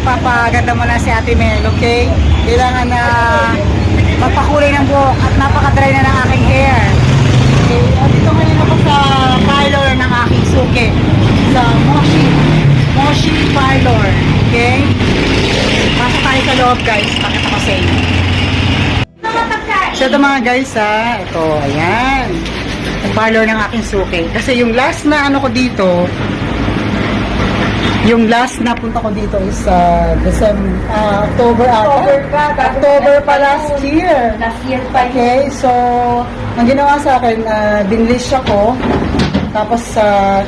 magpapaganda mo na si Ate Mel, okay? Kailangan na magpakulay ng buhok at napaka-dry na ng aking hair. Okay, at dito ngayon ako sa parlor ng aking suki. Sa Moshi Parlor. Okay? Pasok tayo sa loob, guys. Pakita ko sa inyo. So ito mga guys ha, ito, ayan. Ang parlor ng aking suki. Kasi yung last na ano ko dito, yung last na punta ko dito is October October pa last year. Last year pa yun. Okay, so ang ginawa sa akin, binlish ako, tapos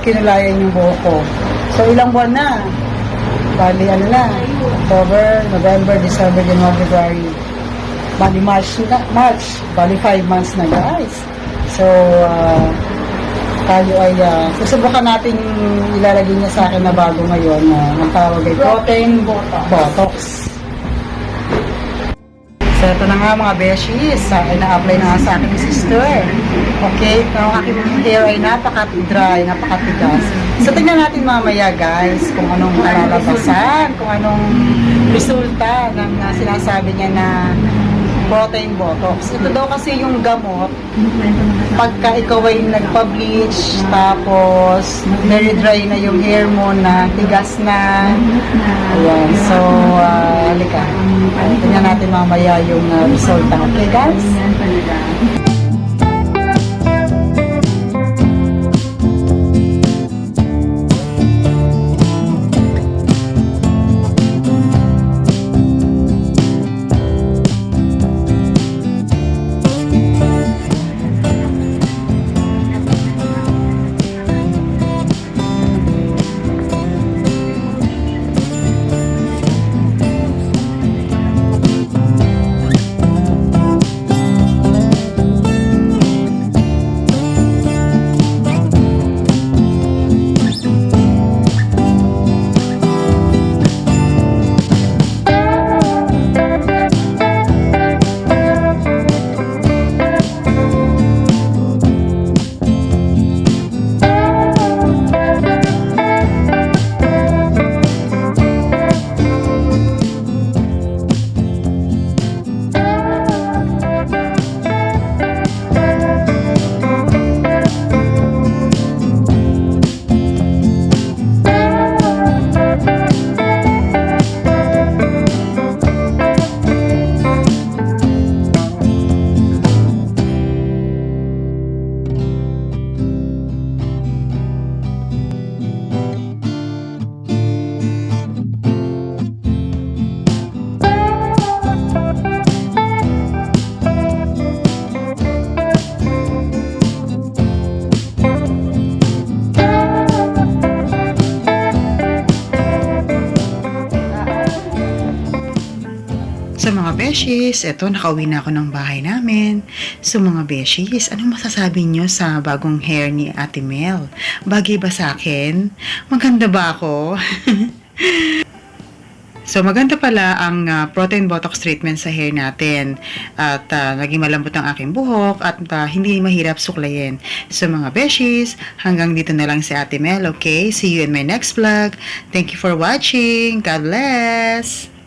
kinulayan yung buhok ko. So ilang buwan na? Bali ano na? October, November, December, January, February. Bali March. Bali 5 months na guys. So tayo ay susubukan natin ilalagay niya sa akin na bago ngayon ang tawag ay protein botox. So ito na nga mga beshies, na-apply na nga sa aking sister. Okay, ang aking hair ay napaka-dry, napakatigas. So tingnan natin mamaya guys kung anong kalalabasan, kung anong resulta ng sinasabi niya na protein botox. Ito daw kasi yung gamot pagka ikaw ay nagpa-bleach tapos very dry na yung hair mo na tigas na. Ayan. So, halika. Tingnan natin mamaya yung resulta. Okay guys? So mga beshies, eto nakauwi na ako ng bahay namin. So mga beshies, anong masasabi nyo sa bagong hair ni Ate Mel? Bagay ba sa akin? Maganda ba ako? So maganda pala ang protein botox treatment sa hair natin. At naging malambot ang aking buhok at hindi mahirap suklayin. So mga beshies, hanggang dito na lang si Ate Mel, okay? See you in my next vlog. Thank you for watching. God bless!